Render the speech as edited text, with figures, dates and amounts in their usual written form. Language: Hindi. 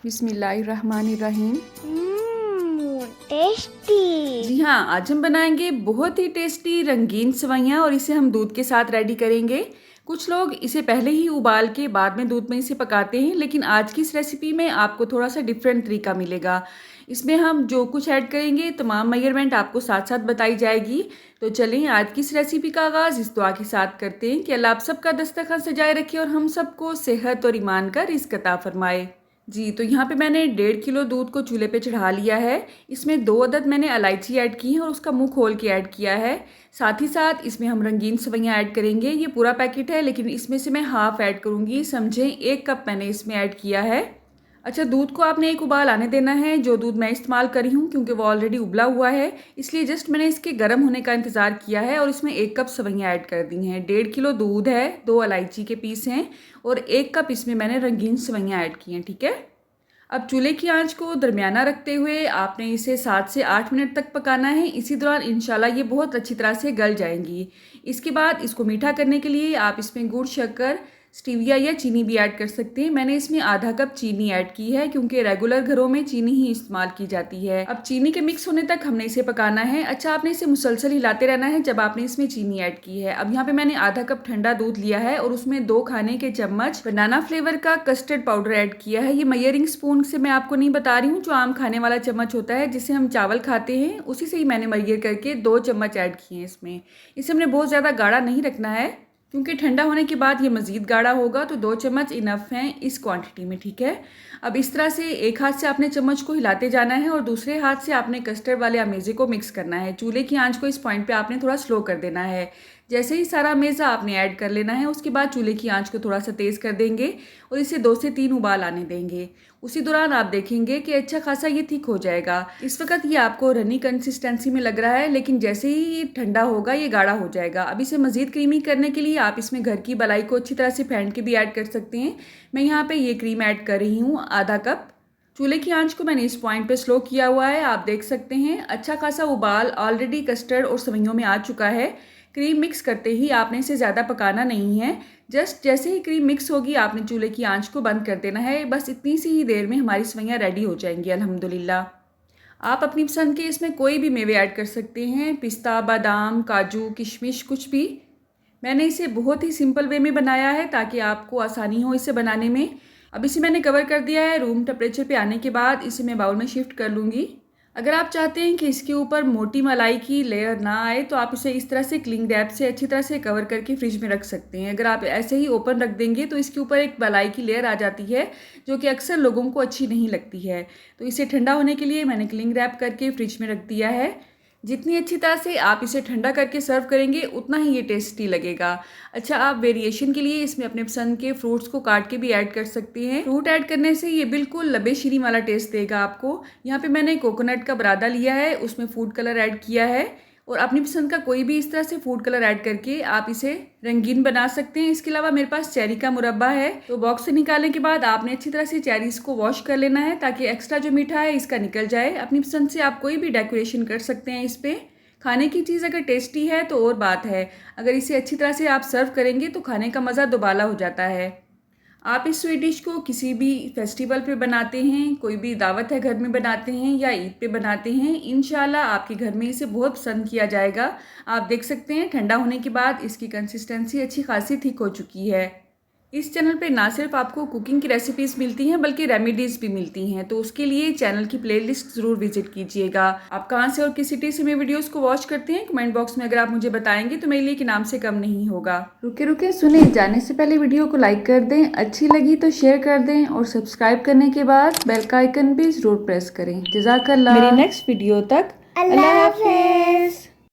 बिस्मिल्लाहिर्रहमानिर्रहीम। टेस्टी। जी हाँ, आज हम बनाएंगे बहुत ही टेस्टी रंगीन सेवइयाँ और इसे हम दूध के साथ रेडी करेंगे। कुछ लोग इसे पहले ही उबाल के बाद में दूध में इसे पकाते हैं, लेकिन आज की इस रेसिपी में आपको थोड़ा सा डिफरेंट तरीका मिलेगा। इसमें हम जो कुछ ऐड करेंगे तमाम मेजरमेंट आपको साथ साथ बताई जाएगी। तो चलिए आज की इस रेसिपी का आगाज़ इस दुआ के साथ करते हैं कि अल्लाह आप सबका दस्तरखान सजाए रखे और हम सबको सेहत और ईमान का रिज़्क अता फरमाए। जी, तो यहाँ पे मैंने 1.5 किलो दूध को चूल्हे पे चढ़ा लिया है। इसमें 2 अदद मैंने इलायची ऐड की है और उसका मुंह खोल के ऐड किया है। साथ ही साथ इसमें हम रंगीन सेवइयाँ ऐड करेंगे। ये पूरा पैकेट है, लेकिन इसमें से मैं हाफ़ ऐड करूँगी, समझें 1 कप मैंने इसमें ऐड किया है। अच्छा, दूध को आपने एक उबाल आने देना है। जो दूध मैं इस्तेमाल करी हूँ क्योंकि वो ऑलरेडी उबला हुआ है, इसलिए जस्ट मैंने इसके गर्म होने का इंतज़ार किया है और इसमें 1 कप सेवइयाँ ऐड कर दी हैं। 1.5 किलो दूध है, 2 इलायची के पीस हैं और 1 कप इसमें मैंने रंगीन सेवइयाँ ऐड की हैं। ठीक है, अब चूल्हे की आंच को दरमियाना रखते हुए आपने इसे 7 से 8 मिनट तक पकाना है। इसी दौरान इंशाल्लाह ये बहुत अच्छी तरह से गल जाएंगी। इसके बाद इसको मीठा करने के लिए आप इसमें गुड़, शक्कर, स्टीविया या चीनी भी ऐड कर सकते हैं। मैंने इसमें आधा कप चीनी ऐड की है क्योंकि रेगुलर घरों में चीनी ही इस्तेमाल की जाती है। अब चीनी के मिक्स होने तक हमने इसे पकाना है। अच्छा, आपने इसे मुसलसल हिलाते रहना है जब आपने इसमें चीनी ऐड की है। अब यहाँ पे मैंने आधा कप ठंडा दूध लिया है और उसमें 2 खाने के चम्मच बनाना फ्लेवर का कस्टर्ड पाउडर ऐड किया है। ये मेजरिंग स्पून से मैं आपको नहीं बता रही हूँ, जो आम खाने वाला चम्मच होता है जिससे हम चावल खाते हैं, उसी से ही मैंने मेजर करके 2 चम्मच ऐड किए हैं इसमें। इसे हमने बहुत ज़्यादा गाढ़ा नहीं रखना है क्योंकि ठंडा होने के बाद ये मज़ीद गाढ़ा होगा, तो 2 चम्मच इनफ हैं इस क्वांटिटी में। ठीक है, अब इस तरह से एक हाथ से आपने चम्मच को हिलाते जाना है और दूसरे हाथ से आपने कस्टर्ड वाले अमेज़े को मिक्स करना है। चूल्हे की आंच को इस पॉइंट पे आपने थोड़ा स्लो कर देना है। जैसे ही सारा अमेज़ा आपने ऐड कर लेना है, उसके बाद चूल्हे की आंच को थोड़ा सा तेज़ कर देंगे और इसे 2 से 3 उबाल आने देंगे। उसी दौरान आप देखेंगे कि अच्छा खासा ये थिक हो जाएगा। इस वक्त ये आपको रनी कंसिस्टेंसी में लग रहा है, लेकिन जैसे ही ये ठंडा होगा ये गाढ़ा हो जाएगा। अब इसे मज़ीद क्रीमी करने के लिए आप इसमें घर की मलाई को अच्छी तरह से फेंट के भी ऐड कर सकते हैं। मैं यहाँ पे ये क्रीम ऐड कर रही हूँ आधा कप। चूल्हे की आंच को मैंने इस पॉइंट पे स्लो किया हुआ है, आप देख सकते हैं अच्छा खासा उबाल ऑलरेडी कस्टर्ड और सेवइयों में आ चुका है। क्रीम मिक्स करते ही आपने इसे ज़्यादा पकाना नहीं है। जस्ट जैसे ही क्रीम मिक्स होगी आपने चूल्हे की आंच को बंद कर देना है। बस इतनी सी ही देर में हमारी सेवइयाँ रेडी हो जाएंगी अल्हम्दुलिल्लाह। आप अपनी पसंद के इसमें कोई भी मेवे ऐड कर सकते हैं, पिस्ता, बादाम, काजू, किशमिश, कुछ भी। मैंने इसे बहुत ही सिंपल वे में बनाया है ताकि आपको आसानी हो इसे बनाने में। अब इसे मैंने कवर कर दिया है। रूम टेम्परेचर पे आने के बाद इसे मैं बाउल में शिफ्ट कर लूँगी। अगर आप चाहते हैं कि इसके ऊपर मोटी मलाई की लेयर ना आए तो आप इसे इस तरह से क्लिंग रैप से अच्छी तरह से कवर करके फ्रिज में रख सकते हैं। अगर आप ऐसे ही ओपन रख देंगे तो इसके ऊपर एक मलाई की लेयर आ जाती है, जो कि अक्सर लोगों को अच्छी नहीं लगती है। तो इसे ठंडा होने के लिए मैंने क्लिंग रैप करके फ्रिज में रख दिया है। जितनी अच्छी तरह से आप इसे ठंडा करके सर्व करेंगे उतना ही ये टेस्टी लगेगा। अच्छा, आप वेरिएशन के लिए इसमें अपने पसंद के फ्रूट्स को काट के भी ऐड कर सकते हैं। फ्रूट ऐड करने से ये बिल्कुल लबे शीरी वाला टेस्ट देगा आपको। यहाँ पे मैंने कोकोनट का बरादा लिया है, उसमें फूड कलर ऐड किया है और अपनी पसंद का कोई भी इस तरह से फूड कलर ऐड करके आप इसे रंगीन बना सकते हैं। इसके अलावा मेरे पास चेरी का मुरब्बा है, तो बॉक्स से निकालने के बाद आपने अच्छी तरह से चेरीज को वॉश कर लेना है ताकि एक्स्ट्रा जो मीठा है इसका निकल जाए। अपनी पसंद से आप कोई भी डेकोरेशन कर सकते हैं इस पर। खाने की चीज़ अगर टेस्टी है तो और बात है, अगर इसे अच्छी तरह से आप सर्व करेंगे तो खाने का मज़ा दोबाला हो जाता है। आप इस स्वीट डिश को किसी भी फेस्टिवल पे बनाते हैं, कोई भी दावत है घर में बनाते हैं या ईद पे बनाते हैं, इंशाल्लाह आपके घर में इसे बहुत पसंद किया जाएगा। आप देख सकते हैं ठंडा होने के बाद इसकी कंसिस्टेंसी अच्छी खासी थिक हो चुकी है। इस चैनल पे ना सिर्फ आपको कुकिंग की रेसिपीज़ मिलती हैं बल्कि रेमेडीज़ भी मिलती हैं, तो उसके लिए चैनल की प्लेलिस्ट ज़रूर विजिट कीजिएगा। आप कहाँ से और किस सिटी से मेरे वीडियोस को वॉच करते हैं, कमेंट बॉक्स में अगर आप मुझे बताएंगे तो मेरे लिए कि नाम से कम नहीं होगा। रुके रुके सुने, जाने से पहले वीडियो को लाइक कर दें, अच्छी लगी तो शेयर कर दें और सब्सक्राइब करने के बाद बेल का आइकन भी ज़रूर प्रेस करें। जज़ाकल्लाह। मेरी नेक्स्ट वीडियो तक अल्लाह हाफ़िज़।